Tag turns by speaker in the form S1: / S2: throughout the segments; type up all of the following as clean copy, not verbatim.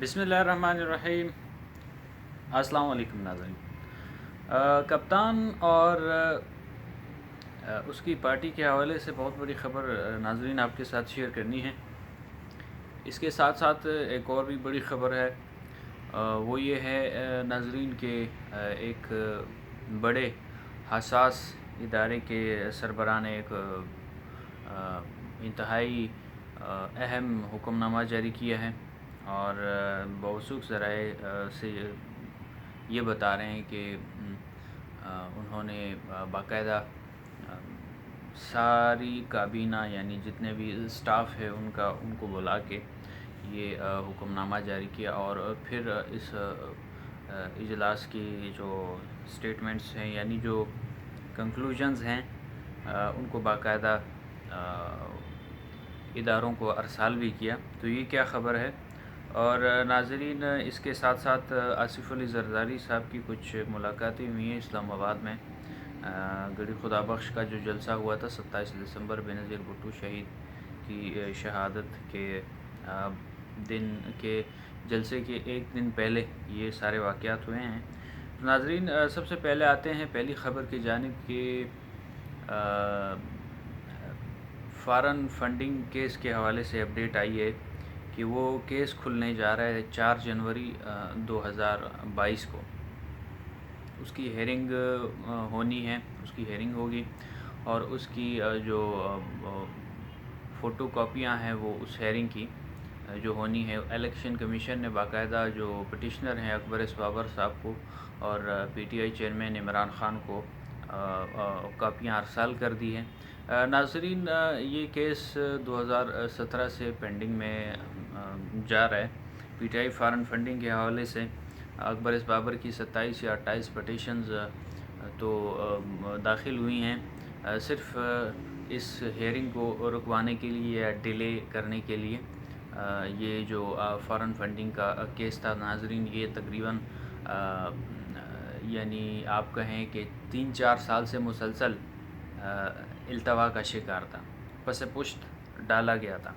S1: بسم اللہ الرحمن الرحیم۔ السلام علیکم ناظرین۔ کپتان اور اس کی پارٹی کے حوالے سے بہت بڑی خبر ناظرین آپ کے ساتھ شیئر کرنی ہے۔ اس کے ساتھ ساتھ ایک اور بھی بڑی خبر ہے، وہ یہ ہے ناظرین کہ ایک بڑے حساس ادارے کے سربراہ نے ایک انتہائی اہم حکم نامہ جاری کیا ہے، اور موثوق ذرائع سے یہ بتا رہے ہیں کہ انہوں نے باقاعدہ ساری کابینہ یعنی جتنے بھی اسٹاف ہے ان کو بلا کے یہ حکم نامہ جاری کیا، اور پھر اس اجلاس کی جو سٹیٹمنٹس ہیں یعنی جو کنکلوژنز ہیں ان کو باقاعدہ اداروں کو ارسال بھی کیا۔ تو یہ کیا خبر ہے؟ اور ناظرین اس کے ساتھ ساتھ آصف علی زرداری صاحب کی کچھ ملاقاتیں ہوئی ہیں اسلام آباد میں۔ گڑھی خدا بخش کا جو جلسہ ہوا تھا 27 دسمبر بینظیر بھٹو شہید کی شہادت کے دن کے جلسے کے ایک دن پہلے یہ سارے واقعات ہوئے ہیں۔ ناظرین سب سے پہلے آتے ہیں پہلی خبر کی جانب کہ فارن فنڈنگ کیس کے حوالے سے اپڈیٹ آئی ہے کہ وہ کیس کھلنے جا رہا ہے 4 جنوری 2022 کو۔ اس کی ہیئرنگ ہونی ہے، اس کی ہیئرنگ ہوگی، اور اس کی جو فوٹو کاپیاں ہیں وہ اس ہیئرنگ کی جو ہونی ہے، الیکشن کمیشن نے باقاعدہ جو پٹیشنر ہیں اکبر ایس بابر صاحب کو اور P T I chairman Imran Khan کو کاپیاں ارسال کر دی ہیں۔ ناظرین یہ کیس 2017 سے پینڈنگ میں جا رہا ہے۔ P T I foreign funding کے حوالے سے اکبر ایس بابر کی 27 یا 28 پٹیشنز تو داخل ہوئی ہیں، صرف اس ہیئرنگ کو رکوانے کے لیے یا ڈیلے کرنے کے لیے۔ یہ جو فارن فنڈنگ کا کیس تھا ناظرین، یہ تقریباً یعنی آپ کہیں کہ 3-4 سال سے مسلسل التوا کا شکار تھا، پس پشت ڈالا گیا تھا۔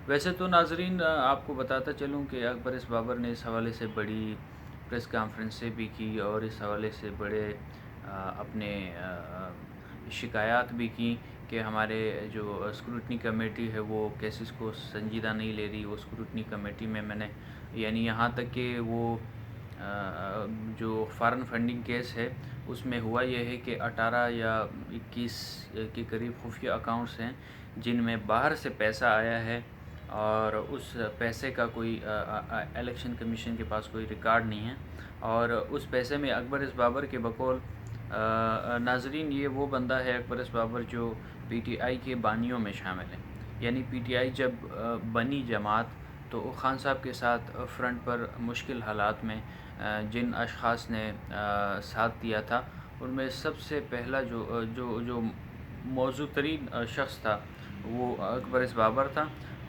S1: ویسے تو ناظرین آپ کو بتاتا چلوں کہ اکبر ایس بابر نے اس حوالے سے بڑی پریس کانفرنسیں بھی کی اور اس حوالے سے بڑے اپنے شکایات بھی کی کہ ہمارے جو اسکروٹنی کمیٹی ہے وہ کیسز کو سنجیدہ نہیں لے رہی۔ وہ اسکروٹنی کمیٹی میں نے یعنی یہاں تک کہ وہ جو فارن فنڈنگ کیس ہے اس میں ہوا یہ ہے کہ 18 یا 21 کے قریب خفیہ اکاؤنٹس ہیں جن میں باہر سے پیسہ آیا ہے، اور اس پیسے کا کوئی الیکشن کمیشن کے پاس کوئی ریکارڈ نہیں ہے، اور اس پیسے میں اکبر ایس بابر کے بقول ناظرین یہ وہ بندہ ہے اکبر ایس بابر جو پی ٹی آئی کے بانیوں میں شامل ہے۔ یعنی پی ٹی آئی جب بنی جماعت تو خان صاحب کے ساتھ فرنٹ پر مشکل حالات میں جن اشخاص نے ساتھ دیا تھا ان میں سب سے پہلا جو موزوں ترین شخص تھا وہ اکبر ایس بابر تھا،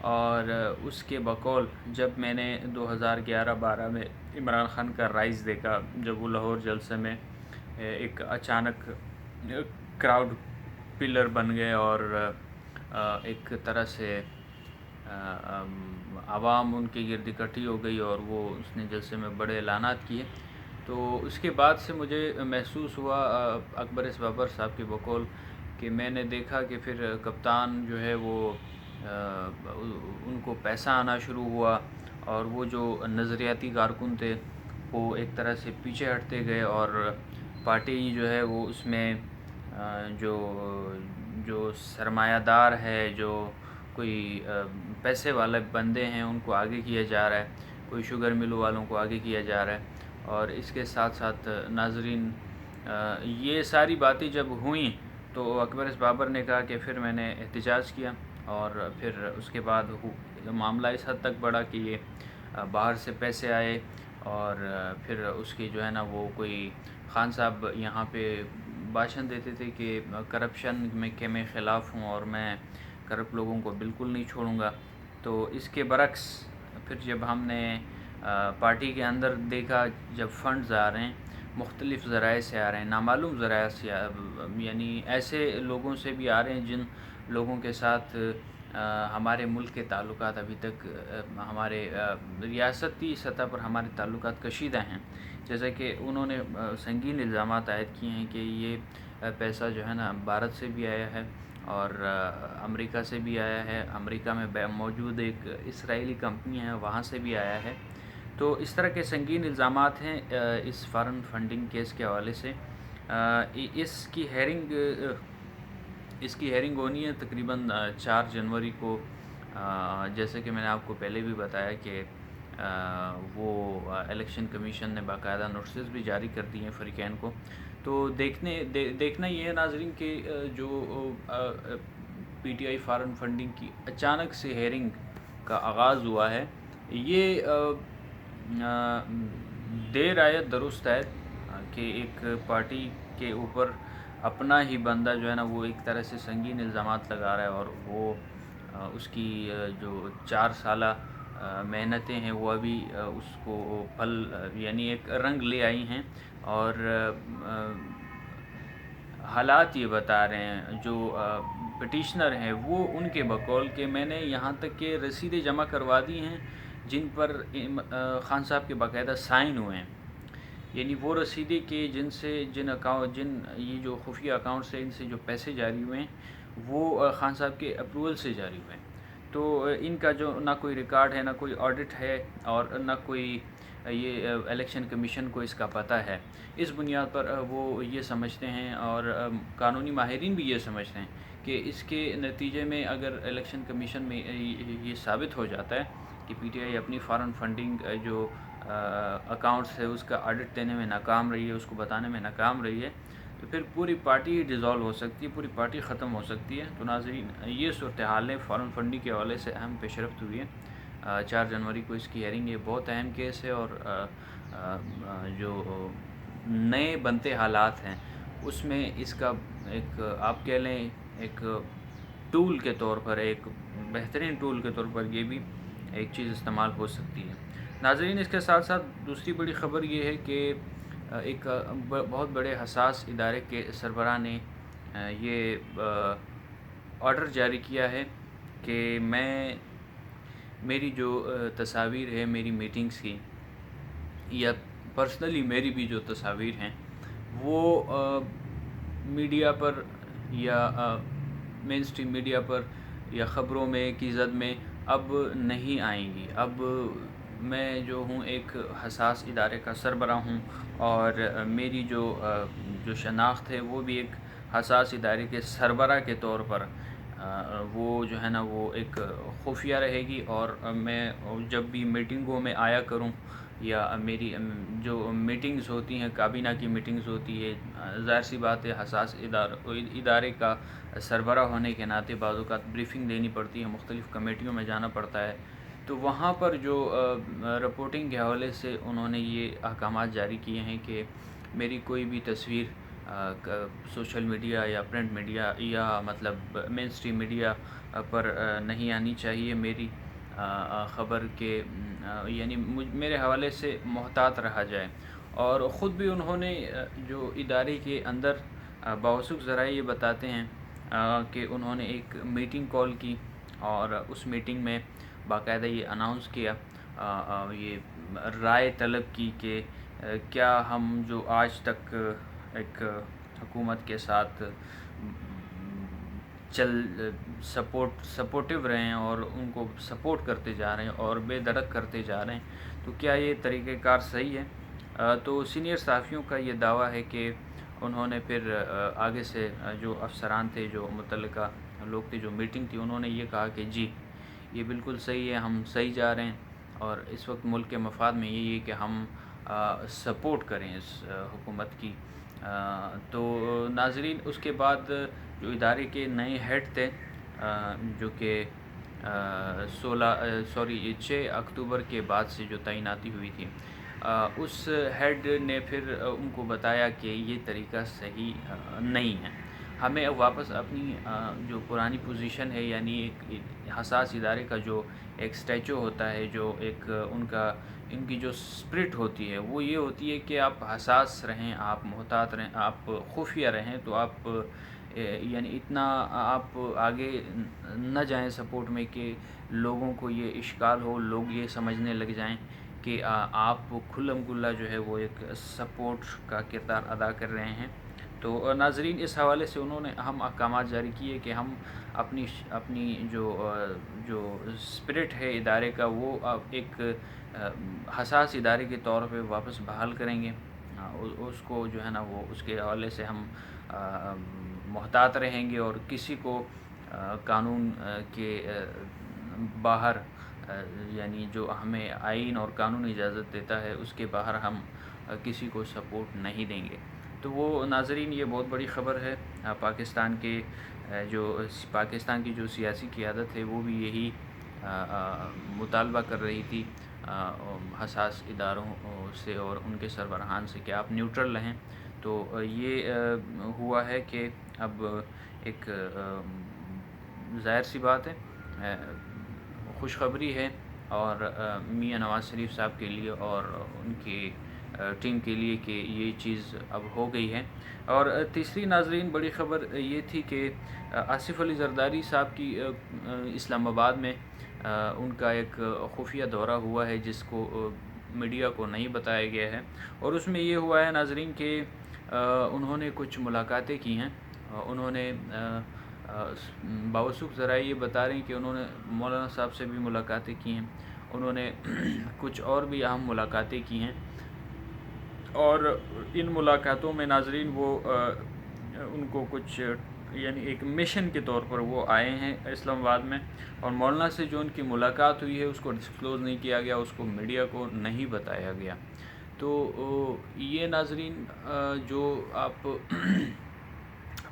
S1: اور اس کے بقول جب میں نے 2011-12 میں عمران خان کا رائز دیکھا، جب وہ لاہور جلسے میں ایک اچانک کراؤڈ پلر بن گئے اور ایک طرح سے عوام ان کے گرد اکٹھی ہو گئی اور وہ اس نے جلسے میں بڑے اعلانات کیے، تو اس کے بعد سے مجھے محسوس ہوا اکبر ایس بابر صاحب کے بقول کہ میں نے دیکھا کہ پھر کپتان جو ہے وہ ان کو پیسہ آنا شروع ہوا، اور وہ جو نظریاتی کارکن تھے وہ ایک طرح سے پیچھے ہٹتے گئے، اور پارٹی جو ہے وہ اس میں جو سرمایہ دار ہے، جو کوئی پیسے والے بندے ہیں ان کو آگے کیا جا رہا ہے، کوئی شوگر ملوں والوں کو آگے کیا جا رہا ہے۔ اور اس کے ساتھ ساتھ ناظرین یہ ساری باتیں جب ہوئیں تو اکبر ایس بابر نے کہا کہ پھر میں نے احتجاج کیا، اور پھر اس کے بعد معاملہ اس حد تک بڑھا کہ یہ باہر سے پیسے آئے، اور پھر اس کی جو ہے نا وہ کوئی خان صاحب یہاں پہ بھاشن دیتے تھے کہ کرپشن کے میں خلاف ہوں اور میں کرپٹ لوگوں کو بالکل نہیں چھوڑوں گا۔ تو اس کے برعکس پھر جب ہم نے پارٹی کے اندر دیکھا، جب فنڈز آ رہے ہیں مختلف ذرائع سے آ رہے ہیں، نامعلوم ذرائع سے یعنی ایسے لوگوں سے بھی آ رہے ہیں جن لوگوں کے ساتھ ہمارے ملک کے تعلقات ابھی تک ہمارے ریاستی سطح پر ہمارے تعلقات کشیدہ ہیں، جیسا کہ انہوں نے سنگین الزامات عائد کیے ہیں کہ یہ پیسہ جو ہے نا بھارت سے بھی آیا ہے اور امریکہ سے بھی آیا ہے، امریکہ میں موجود ایک اسرائیلی کمپنی ہے وہاں سے بھی آیا ہے۔ تو اس طرح کے سنگین الزامات ہیں اس فارن فنڈنگ کیس کے حوالے سے۔ اس کی ہیرنگ ہونی ہے تقریباً 4 جنوری کو، جیسے کہ میں نے آپ کو پہلے بھی بتایا کہ وہ الیکشن کمیشن نے باقاعدہ نوٹسز بھی جاری کر دی ہیں فریقین کو۔ تو دیکھنا یہ ہے ناظرین کہ جو P T I foreign funding کی اچانک سے ہیرنگ کا آغاز ہوا ہے، یہ دیر آید درست ہے کہ ایک پارٹی کے اوپر اپنا ہی بندہ جو ہے نا وہ ایک طرح سے سنگین الزامات لگا رہا ہے، اور وہ اس کی جو 4 سالہ محنتیں ہیں وہ ابھی اس کو پھل یعنی ایک رنگ لے آئی ہیں، اور حالات یہ بتا رہے ہیں جو پٹیشنر ہیں وہ ان کے بقول کہ میں نے یہاں تک کہ رسیدیں جمع کروا دی ہیں جن پر خان صاحب کے باقاعدہ سائن ہوئے ہیں، یعنی وہ رسیدیں کہ جن یہ جو خفیہ اکاؤنٹ سے ان سے جو پیسے جاری ہوئے ہیں وہ خان صاحب کے اپروول سے جاری ہوئے ہیں۔ تو ان کا جو نہ کوئی ریکارڈ ہے، نہ کوئی آڈٹ ہے، اور نہ کوئی یہ الیکشن کمیشن کو اس کا پتہ ہے۔ اس بنیاد پر وہ یہ سمجھتے ہیں، اور قانونی ماہرین بھی یہ سمجھتے ہیں کہ اس کے نتیجے میں اگر الیکشن کمیشن میں یہ ثابت ہو جاتا ہے کہ پی ٹی آئی اپنی فارن فنڈنگ جو اکاؤنٹس ہے اس کا آڈٹ دینے میں ناکام رہی ہے، اس کو بتانے میں ناکام رہی ہے، تو پھر پوری پارٹی ڈیزالو ہو سکتی ہے، پوری پارٹی ختم ہو سکتی ہے۔ تو ناظرین یہ صورتحال ہے فارن فنڈنگ کے حوالے سے اہم پیش رفت ہوئی ہے۔ 4 جنوری کو اس کی ہیرنگ، یہ بہت اہم کیس ہے، اور جو نئے بنتے حالات ہیں اس میں اس کا ایک آپ کہہ لیں ایک ٹول کے طور پر، ایک بہترین ٹول کے طور پر یہ بھی ایک چیز استعمال ہو سکتی ہے۔ ناظرین اس کے ساتھ ساتھ دوسری بڑی خبر یہ ہے کہ ایک بہت بڑے حساس ادارے کے سربراہ نے یہ آرڈر جاری کیا ہے کہ میری جو تصاویر ہے میری میٹنگز کی، یا پرسنلی میری بھی جو تصاویر ہیں وہ میڈیا پر یا مین اسٹریم میڈیا پر یا خبروں میں کی زد میں اب نہیں آئیں گی۔ اب میں جو ہوں ایک حساس ادارے کا سربراہ ہوں، اور میری جو شناخت ہے وہ بھی ایک حساس ادارے کے سربراہ کے طور پر وہ جو ہے نا وہ ایک خفیہ رہے گی، اور میں جب بھی میٹنگوں میں آیا کروں یا میری جو میٹنگز ہوتی ہیں، کابینہ کی میٹنگز ہوتی ہے، ظاہر سی بات ہے حساس ادارے کا سربراہ ہونے کے ناطے بعض اوقات بریفنگ دینی پڑتی ہے، مختلف کمیٹیوں میں جانا پڑتا ہے، تو وہاں پر جو رپورٹنگ کے حوالے سے انہوں نے یہ احکامات جاری کیے ہیں کہ میری کوئی بھی تصویر سوشل میڈیا یا پرنٹ میڈیا یا مطلب مین اسٹریم میڈیا پر نہیں آنی چاہیے، میری خبر کے یعنی میرے حوالے سے محتاط رہا جائے۔ اور خود بھی انہوں نے جو ادارے کے اندر باوثق ذرائع یہ بتاتے ہیں کہ انہوں نے ایک میٹنگ کال کی، اور اس میٹنگ میں باقاعدہ یہ اناؤنس کیا، یہ رائے طلب کی کہ کیا ہم جو آج تک ایک حکومت کے ساتھ سپورٹیو رہے ہیں اور ان کو سپورٹ کرتے جا رہے ہیں اور بے دھڑک کرتے جا رہے ہیں، تو کیا یہ طریقہ کار صحیح ہے؟ تو سینئر صحافیوں کا یہ دعویٰ ہے کہ انہوں نے پھر آگے سے جو افسران تھے، جو متعلقہ لوگ تھے، جو میٹنگ تھی، انہوں نے یہ کہا کہ جی یہ بالکل صحیح ہے، ہم صحیح جا رہے ہیں، اور اس وقت ملک کے مفاد میں یہی ہے کہ ہم سپورٹ کریں اس حکومت کی۔ تو ناظرین اس کے بعد جو ادارے کے نئے ہیڈ تھے، جو کہ 6 اکتوبر کے بعد سے جو تعیناتی ہوئی تھی، اس ہیڈ نے پھر ان کو بتایا کہ یہ طریقہ صحیح نہیں ہے، ہمیں اب واپس اپنی جو پرانی پوزیشن ہے، یعنی ایک حساس ادارے کا جو ایک سٹیچو ہوتا ہے، جو ایک ان کی جو اسپرٹ ہوتی ہے وہ یہ ہوتی ہے کہ آپ حساس رہیں، آپ محتاط رہیں، آپ خفیہ رہیں، تو آپ یعنی اتنا آپ آگے نہ جائیں سپورٹ میں کہ لوگوں کو یہ اشکال ہو، لوگ یہ سمجھنے لگ جائیں کہ آپ کھلم کھلا جو ہے وہ ایک سپورٹ کا کردار ادا کر رہے ہیں۔ تو ناظرین، اس حوالے سے انہوں نے اہم احکامات جاری کیے کہ ہم اپنی جو اسپرٹ ہے ادارے کا، وہ ایک حساس ادارے کے طور پہ واپس بحال کریں گے۔ اس کو جو ہے نا وہ اس کے حوالے سے ہم محتاط رہیں گے، اور کسی کو قانون کے باہر، یعنی جو ہمیں آئین اور قانون اجازت دیتا ہے اس کے باہر ہم کسی کو سپورٹ نہیں دیں گے۔ تو وہ ناظرین، یہ بہت بڑی خبر ہے۔ پاکستان کی جو سیاسی قیادت ہے وہ بھی یہی مطالبہ کر رہی تھی حساس اداروں سے اور ان کے سربراہان سے کہ آپ نیوٹرل رہیں۔ تو یہ ہوا ہے کہ اب ایک ظاہر سی بات ہے، خوشخبری ہے، اور میاں نواز شریف صاحب کے لیے اور ان کی ٹیم کے لیے کہ یہ چیز اب ہو گئی ہے۔ اور تیسری ناظرین بڑی خبر یہ تھی کہ آصف علی زرداری صاحب کی اسلام آباد میں ان کا ایک خفیہ دورہ ہوا ہے، جس کو میڈیا کو نہیں بتایا گیا ہے، اور اس میں یہ ہوا ہے ناظرین کہ انہوں نے کچھ ملاقاتیں کی ہیں۔ انہوں نے باوثوق ذرائع یہ بتا رہے ہیں کہ انہوں نے مولانا صاحب سے بھی ملاقاتیں کی ہیں، انہوں نے کچھ اور بھی اہم ملاقاتیں کی ہیں، اور ان ملاقاتوں میں ناظرین وہ ان کو کچھ یعنی ایک مشن کے طور پر وہ آئے ہیں اسلام آباد میں، اور مولانا سے جو ان کی ملاقات ہوئی ہے اس کو ڈسکلوز نہیں کیا گیا، اس کو میڈیا کو نہیں بتایا گیا۔ تو یہ ناظرین جو آپ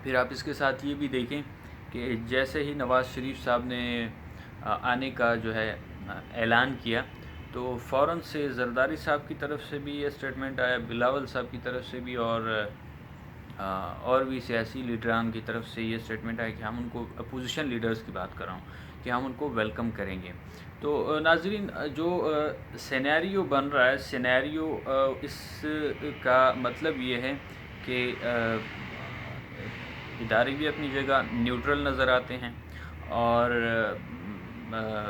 S1: پھر آپ اس کے ساتھ یہ بھی دیکھیں کہ جیسے ہی نواز شریف صاحب نے آنے کا جو ہے اعلان کیا، تو فوراً سے زرداری صاحب کی طرف سے بھی یہ اسٹیٹمنٹ آیا، بلاول صاحب کی طرف سے بھی، اور بھی سیاسی لیڈران کی طرف سے یہ اسٹیٹمنٹ آیا کہ ہم ان کو، اپوزیشن لیڈرز کی بات کر رہا ہوں، کہ ہم ان کو ویلکم کریں گے۔ تو ناظرین، جو سینیریو بن رہا ہے، سینیریو اس کا مطلب یہ ہے کہ ادارے بھی اپنی جگہ نیوٹرل نظر آتے ہیں، اور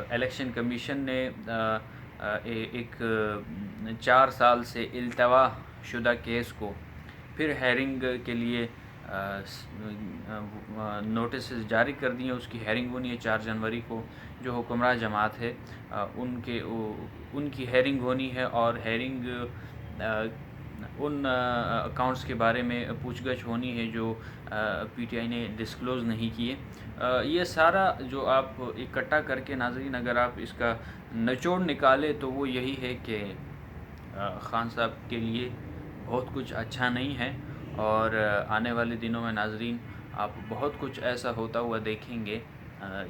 S1: الیکشن کمیشن نے ایک 4 سال سے التوا شدہ کیس کو پھر ہیرنگ کے لیے نوٹسز جاری کر دیے۔ اس کی ہیرنگ ہونی ہے 4 جنوری کو، جو حکمراں جماعت ہے ان کی ہیرنگ ہونی ہے، اور ہیرنگ ان اکاؤنٹس کے بارے میں پوچھ گچھ ہونی ہے جو پی ٹی آئی نے ڈسکلوز نہیں کیے۔ یہ سارا جو آپ اکٹھا کر کے ناظرین اگر آپ اس کا نچوڑ نکالے تو وہ یہی ہے کہ خان صاحب کے لیے بہت کچھ اچھا نہیں ہے، اور آنے والے دنوں میں ناظرین آپ بہت کچھ ایسا ہوتا ہوا دیکھیں گے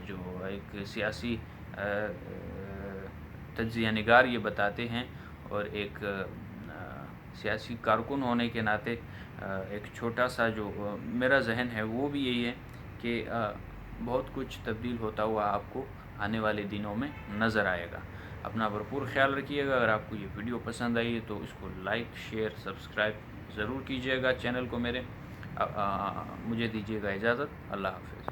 S1: جو ایک سیاسی تجزیہ نگار یہ بتاتے ہیں، اور ایک سیاسی کارکن ہونے کے ناطے ایک چھوٹا سا جو میرا ذہن ہے وہ بھی یہی ہے کہ بہت کچھ تبدیل ہوتا ہوا آپ کو آنے والے دنوں میں نظر آئے گا۔ اپنا بھرپور خیال رکھیے گا۔ اگر آپ کو یہ ویڈیو پسند آئی ہے تو اس کو لائک، شیئر، سبسکرائب ضرور کیجیے گا چینل کو میرے۔ مجھے دیجیے گا اجازت۔ اللہ حافظ۔